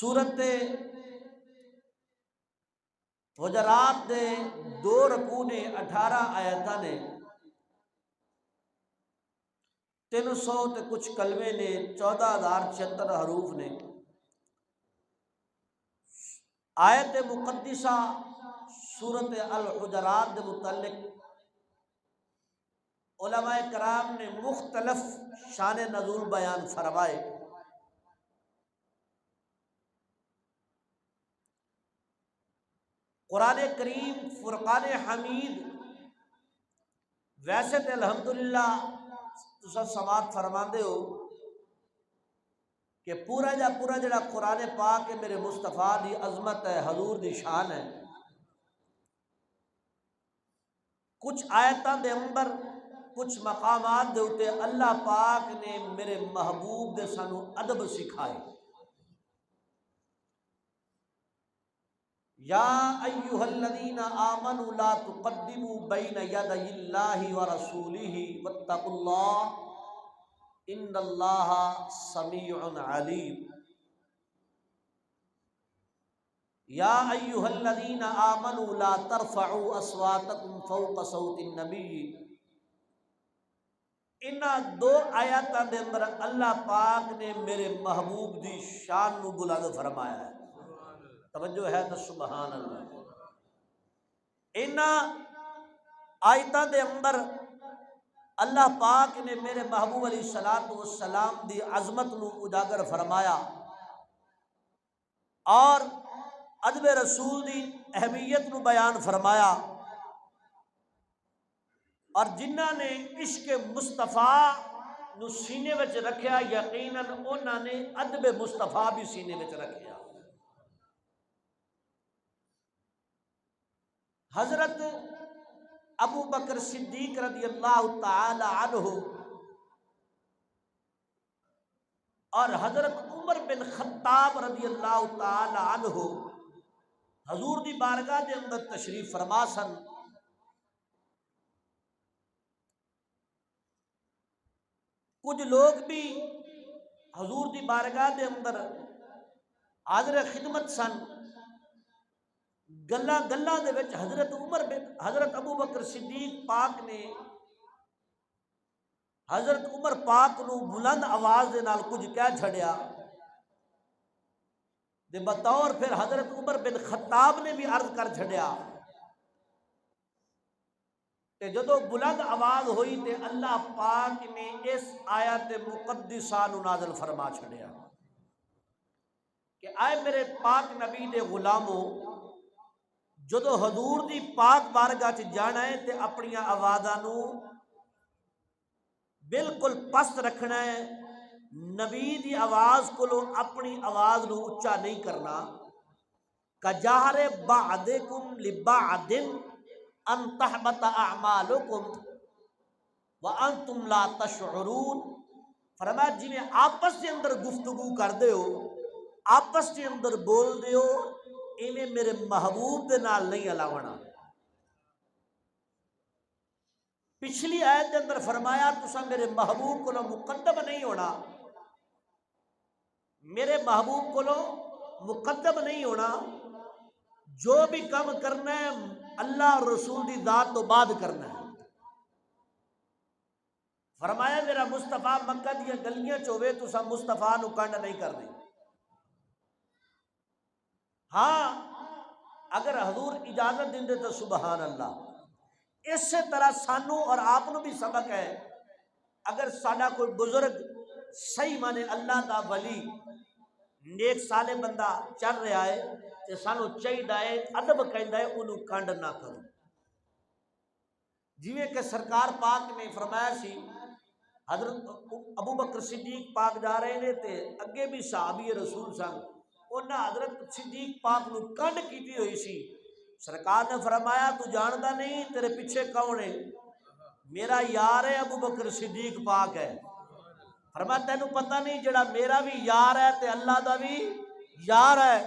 سورت حجرات دے 2 رکوع نے 18 آیتاں نے 300 تے کچھ کلمے نے 14,076 حروف نے۔ آیت مقدسہ سورت الحجرات دے متعلق علماء کرام نے مختلف شان نزول بیان فرمائے۔ قرآن کریم فرقان حمید ویسے تے الحمدللہ تساں سماعت فرماندے ہو کہ پورا جڑا قرآن پاک ہے میرے مصطفیٰ دی عظمت ہے، حضور دی شان ہے۔ کچھ آیتاں دے اندر کچھ مقامات دے اوتے اللہ پاک نے میرے محبوب دے سانو ادب سکھائے۔ یا ایھا الذین آمنوا لا تقدموا بین یدی اللہ ورسولہ واتقوا اللہ ان اللہ سمیع علیم۔ یا ایھا الذین آمنوا لا ترفعوا اصواتکم فوق صوت النبی۔ انہاں 2 آیاتاں دے اندر اللہ پاک نے میرے محبوب دی شان نو بلند فرمایا ہے۔ توجہ ہے تو سبحان اللہ۔ انہاں آیتاں دے اندر اللہ پاک نے میرے محبوب علیہ الصلوۃ والسلام دی عظمت نو اجاگر فرمایا اور ادب رسول دی اہمیت نو بیان فرمایا، اور جنہاں نے عشق مصطفیٰ نو سینے وچ رکھیا یقیناً انہاں نے ادب مصطفیٰ بھی سینے وچ رکھیا۔ حضرت ابو بکر صدیق رضی اللہ تعالی عنہ اور حضرت عمر بن خطاب رضی اللہ تعالی عنہ حضور دی بارگاہ دے اندر تشریف فرما سن۔ کچھ لوگ بھی حضور دی بارگاہ دے اندر حاضر خدمت سن۔ گلاں دے وچ حضرت ابو بکر صدیق پاک نے حضرت عمر پاک نو بلند آواز دے نال کچھ کہہ چھڑیا دے بطور پھر حضرت عمر بن خطاب نے بھی عرض کر چھڑیا تے جدو بلند آواز ہوئی تے اللہ پاک نے اس آیت مقدسہ نو نازل فرما چھڑیا کہ آئے میرے پاک نبی دے غلاموں، جدو حضور دی پاک بارگاہ چ جانا ہے تے اپنی آوازاں نو بالکل پست رکھنا ہے۔ نبی دی آواز کو اپنی آواز نو اچا نہیں کرنا۔ کجہر بعضکم لبعض ان تحبط اعمالکم وانتم لا تشعرون۔ فرمایا جی میں آپس کے اندر گفتگو کر دے ہو، آپس کے اندر بول دے ہو، انہیں میرے محبوب دے نال نہیں الاونا۔ پچھلی آیت کے اندر فرمایا تسا میرے محبوب کو مقدم نہیں ہونا، میرے محبوب کو مقدم نہیں ہونا، جو بھی کام کرنا ہے اللہ اور رسول دی ذات تو بعد کرنا ہے۔ فرمایا میرا مصطفیٰ مکہ دیا گلیاں چوے تسا مصطفیٰ نو کنڈ نہیں کرنی۔ ہاں اگر حضور اجازت دیں دے تو سبحان اللہ۔ اسی طرح سانو اور آپ نو بھی سبق ہے، اگر ساڈا کوئی بزرگ صحیح مانے اللہ دا ولی نیک صالح بندہ چل رہا ہے تے سانو چاہیے ادب کہندا ہے اونوں کنڈ نہ کرو۔ جویں کہ سرکار پاک نے فرمایا سی، حضرت ابو بکر صدیق پاک جا رہے نے تے اگے بھی صحابی رسول سن، انہاں حضرت صدیق پاک نو کنڈ کیتی ہوئی سی۔ سرکار نے فرمایا تو جاندا نہیں تیرے پیچھے کون ہے؟ میرا یار ہے ابو بکر صدیق پاک ہے۔ فرمایا تینوں پتہ نہیں جڑا میرا بھی یار ہے تے اللہ دا بھی یار ہے۔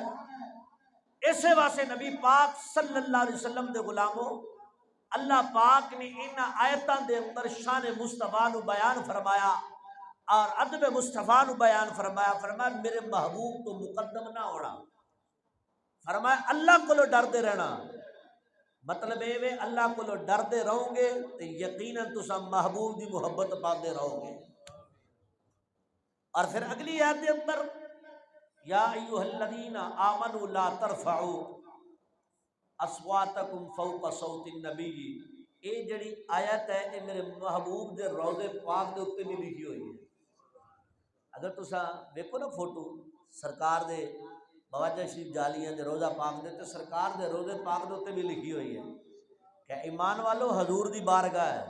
اسے واسطے نبی پاک صلی اللہ علیہ وسلم دے غلاموں، اللہ پاک نے ان آیتاں دے اندر شان مصطفیٰ نو بیان فرمایا اور ادب مصطفیٰ نو بیان فرمایا، فرمایا میرے محبوب تو مقدم نہ ہونا، فرمایا اللہ کو ڈردے رہنا، مطلب یہ اللہ کو ڈردے رہو گے تو یقیناً تسا محبوب دی محبت پاتے رہو گے۔ اور پھر اگلی آیت کے اندر یا ایھا الذین آمنوا لا ترفعوا اصواتکم فوق صوت النبی، یہ جڑی آیت ہے یہ میرے محبوب دے روضے پاک دے اوپر بھی لکھی ہوئی ہے۔ اگر تسا دیکھو نا فوٹو سرکار دے بواجہ شریف جالیاں دے روضہ پاک دے تے سرکار دے روضے پاک دے اوپر بھی لکھی ہوئی ہے کہ ایمان والو حضور دی بارگاہ ہے،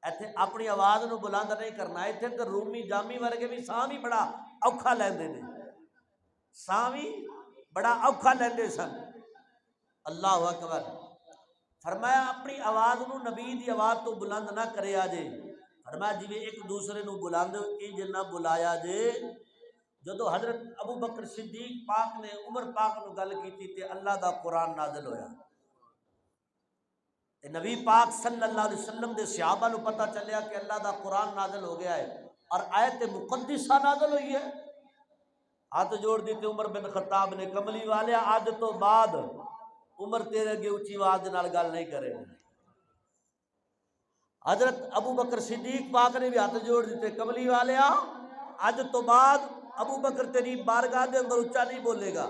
ایتھے اپنی آواز نو بلند نہیں کرنا، ایتھے تے رومی جامی ورگے بھی ساں بھی بڑا اوکھا لیندے نے، ساں بھی بڑا اوکھا لیندے سن۔ اللہ اکبر، فرمایا اپنی آواز نو نبی دی آواز تو بلند نہ کریا جے، فرمایا جی ایک دوسرے نو بلاندے انج نہ بلایا جے۔ جدو حضرت ابو بکر صدیق پاک نے عمر پاک نو گل کیتی تے اللہ دا قرآن نازل ہویا، تے نبی پاک صلی اللہ علیہ وسلم دے صحابہ نو پتہ چلیا کہ اللہ دا قرآن نازل ہو گیا ہے اور آیت مقدسہ نازل ہوئی ہے۔ ہاتھ جوڑ دیتے عمر بن خطاب نے، کملی والے آج تو بعد عمر تیرے اگے اچھی آواز نال گل نہیں کرے۔ حضرت ابو بکر صدیق پاک نے بھی ہاتھ جوڑ دیتے، کملی والے آج تو بعد ابو بکر تیری بارگاہ دے اندر اچھا نہیں بولے گا۔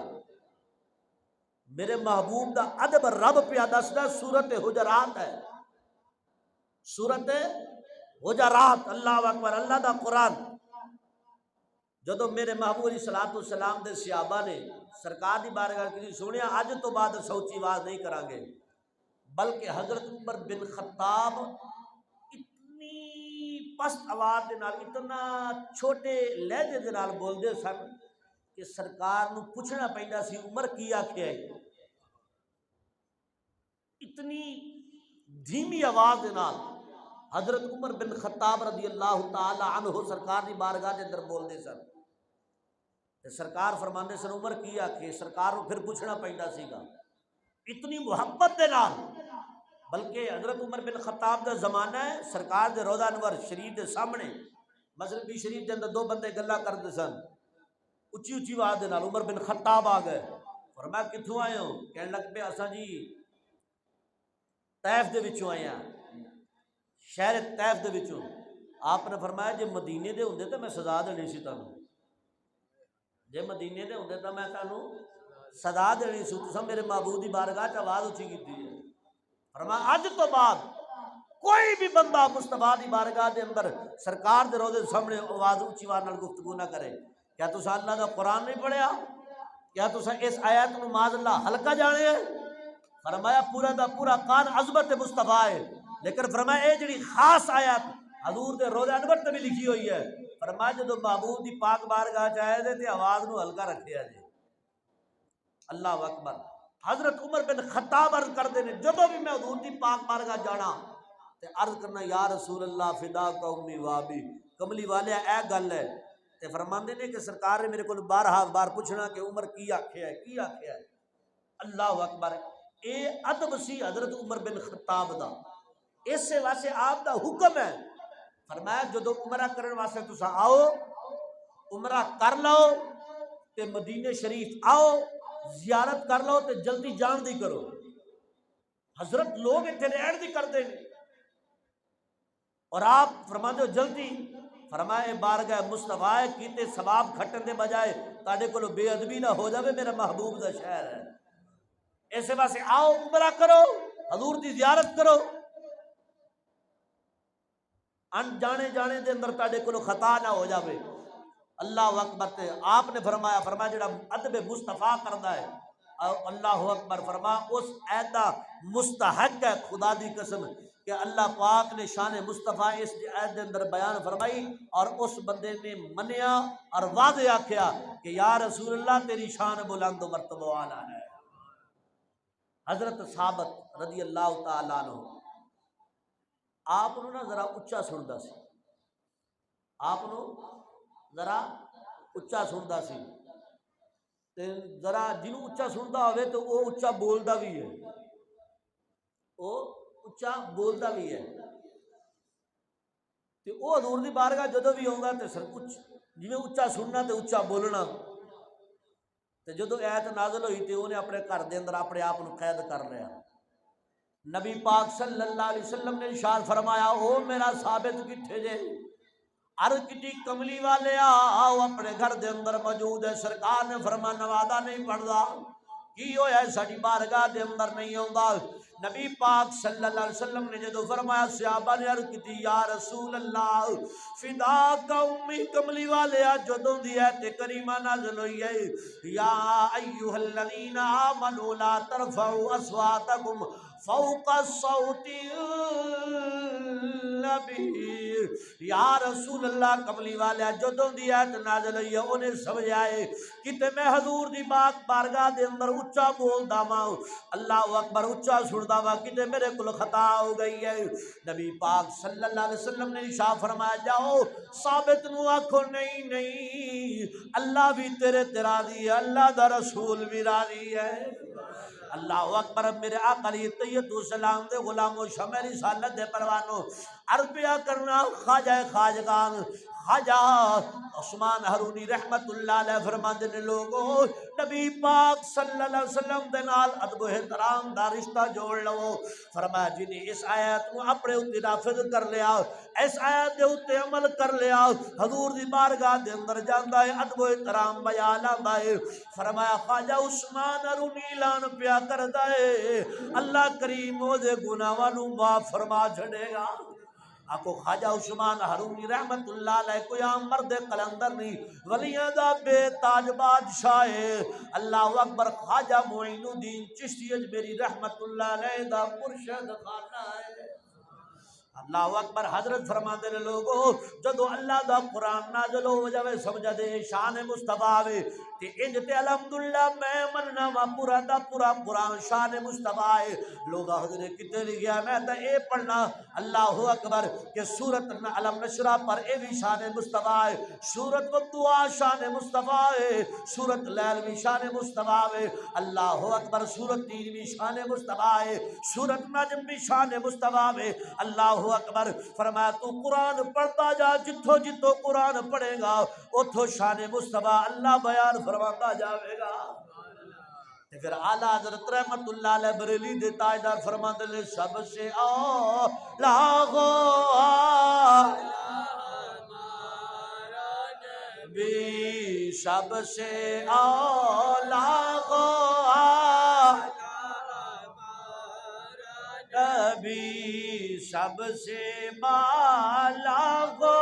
میرے محبوب دا ادب رب پیا دسدا، سورت حجرات ہے، سورت حجرات، اللہ اکبر، اللہ دا قرآن۔ جدو میرے محبوب علیہ الصلوۃ والسلام دے صحابہ نے سرکار دی بارگاہ کی سنیا اج تو بعد سوچی آواز نہیں کران گے، بلکہ حضرت عمر بن خطاب اتنی پست آواز دے نال، اتنا چھوٹے لہجے دے نال بولدے سن کہ سرکار نو پوچھنا پیندا سی عمر کی آکھیا ہے، اتنی دھیمی آواز دے نال حضرت عمر بن خطاب رضی اللہ تعالی عنہ سرکار دی بارگاہ دے اندر بولدے سن تے سرکار فرماندے سن عمر کی آکھے، سرکار نو پھر پوچھنا پیندا سی گا اتنی محبت دے نال۔ بلکہ حضرت عمر بن خطاب دا زمانہ ہے، سرکار دے روضہ انور شریف دے سامنے مسجد شریف دے اندر دو بندے گلاں کردے سن، اچھی اچھی آواز دے نال عمر بن خطاب آ گئے، فرمایا کتھوں آئے ہو؟ کہنے لگ پے اساں جی طیف دے وچوں آئے ہیں، شہر طیف دے وچوں۔ آپ نے فرمایا جے مدینے دے ہوندے تے میں سزا دینی سی تانوں، جے مدینے دے ہوندے تے میں تانوں سزا دینی سی، تساں میرے محبوب دی بارگاہ چ آواز اچھی کیتی ہے۔ فرمایا اج تو بعد کوئی بھی بندہ مصطفیٰ دی بارگاہ دے اندر سرکار دے روضے سامنے آواز اچھی آواز نال گفتگو نہ کرے۔ کیا تساں اللہ دا قرآن نہیں پڑھیا؟ کیا تساں اس آیت نو معاذ اللہ ہلکا جانے ہے؟ فرمایا پورا دا پورا قرآن عظمت مصطفیٰ ہے، لیکن فرمایا اے جڑی خاص آیت حضور دے روضہ انور تے بھی لکھی ہوئی ہے، فرمایا جدو محبوب دی پاک بارگاہ چ آئے دے تے آواز نو ہلکا رکھیا جی۔ اللہ اکبر۔ حضرت عمر بن خطاب عرض کردے نے جدو بھی میں حضور دی پاک بارگاہ جانا تے عرض کرنا یا رسول اللہ فداک امی و ابی، کملی والے اے گل ہے تے فرماندے نے کہ سرکار نے میرے کو بار پوچھنا کہ عمر کی آکھیا ہے، کی آکھیا ہے۔ اللہ اکبر، اے ادب سی حضرت عمر بن خطاب دا، اس واسطے آپ دا حکم ہے، فرمایا جدو عمرہ کرن واسطے تساں آؤ، عمرہ کر لو تے مدینے شریف آؤ، زیارت کر لو تے جلدی جان دی کرو۔ حضرت لوگ اتنے رہن دی کرتے ہیں اور آپ فرماندے ہو جلدی، فرمائے بارگاہ مصطفیٰ کیتے ثواب کھٹن دے بجائے تاڑے کو بے ادبی نہ ہو جاوے، میرا محبوب دا شہر ہے، ایسے واسطے آؤ عمرہ کرو، حضور دی زیارت کرو، ان جانے جانے دے اندر تاڑے کو خطا نہ ہو جاوے۔ اللہ اکبر۔ تے آپ نے فرمایا جڑا ادب مصطفیٰ کردا ہے، اللہ اکبر، فرما اس ایدا مستحق ہے، خدا دی قسم کہ اللہ پاک نے شان مصطفیٰ اس ایت دے اندر بیان فرمائی اور اس بندے نے منیا اور واضح آکھیا کہ یا رسول اللہ تیری شان بلند و مرتبہ والا ہے۔ حضرت ثابت رضی اللہ تعالیٰ عنہ آپ نو نا ذرا اچا سندا سی، آپ نو ذرا اچا سندا سی تے ذرا جنوں اچا سندا ہوئے تو وہ اچا بولدا بھی ہے، وہ اچا بولدا بھی ہے۔ تے او حضور دی بارگاہ جدوں بھی آوندا تے سر کچھ جویں اچا سننا تے اچا بولنا. تے جدوں ایت نازل ہوئی تے اونے اپنے گھر دے اندر اپنے آپ نو قید کر لیا. نبی پاک صلی اللہ علیہ وسلم نے ارشاد فرمایا او میرا ثابت کتھے جے؟ عرض کی کملی والے آؤ اپنے گھر دے اندر موجود ہے. سرکار نے فرمایا نوازہ نہیں پڑھدا کی ہویا ہے ساڈی بارگاہ دے اندر نہیں آوندا. نبی پاک صلی اللہ علیہ وسلم نے جدو فرمایا صحابہ نے عرض کی یا رسول اللہ فداک امی کملی والے جدوں دی ایت کریمہ نازل ہوئی ہے یا ایھا الذین آمنوا لا ترفعوا اصواتکم فوق صوت النبی. یا رسول اللہ کملی والے جدوں دی ایت نازل ہوئی ہے انہیں سمجھا ہے کتے میں حضور دی بارگاہ دے اندر اچا بولدا وا اللہ اکبر اچا سندا وا کتے میرے کول خطا ہو گئی ہے. نبی پاک صلی اللہ علیہ وسلم نے ارشاد فرمایا جاؤ ثابت نو آکھو نہیں نہیں اللہ بھی تیرے تے راضی ہے اللہ دا رسول بھی راضی ہے. اللہ اکبر. میرے آقا علیہ الصلوۃ والسلام دے غلامو شمع رسالت دے پروانو عربیہ کرنا خواجہ خواجگان خواجہ عثمان ہرونی رحمت اللہ علیہ فرماندے نے لوگو نبی پاک صلی اللہ علیہ وسلم دے نال ادب و احترام دا رشتہ جوڑ لو. فرمایا جی نے اس آیت کو اپنے اوتے نافذ کر لیا اس آیت دے اوتے عمل کر لیا حضور دی بارگاہ دے اندر جاندا ہے ادب و احترام بیان آندا ہے. فرمایا خواجہ عثمان ہرونی اعلان پیا کردا ہے اللہ کریم او دے گناہاں نو معاف فرما چھڑے گا. آکو خواجہ عثمان ہرونی رحمت اللہ علیہ کوئی عام مرد قلندر نہیں ولیاں دا بے تاج بادشاہ اللہ اکبر. خواجہ معین الدین چشتی اجمیری رحمت اللہ علیہ دا مرشد خانہ ہے. اللہ اکبر. حضرت فرماندے نے لوگو جدو اللہ دا قرآن نازل ہو جاوے سمجھا دے شان مصطفیٰ آوے تے انج تے الحمدللہ میں مننا وا پورا دا پورا قرآن شان مصطفیٰ ہے. لوگ حضرت کتے لکھیا میں تا اے پڑھنا اللہ اکبر کہ سورت علم نشرہ پر اے بھی شان مصطفیٰ ہے سورت والدعا شان مصطفیٰ ہے سورت لیل بھی شان مصطفیٰ ہے اللہ اکبر سورت تین بھی شان مصطفیٰ ہے سورت نجم بھی شان مصطفیٰ ہے اللہ اکبر. فرمایا تو قرآن پڑھتا جا جتھو جتھو قرآن پڑھے گا اتھو شان مصطفیٰ اللہ بیان فرماتا جاوے گا. پھر اعلیٰ حضرت رحمت اللہ علیہ بریلی دے تاجدار فرماتے ہیں سب سے اولا ہو نبی سب سے اولا ہو نبی سب سے بالا ہو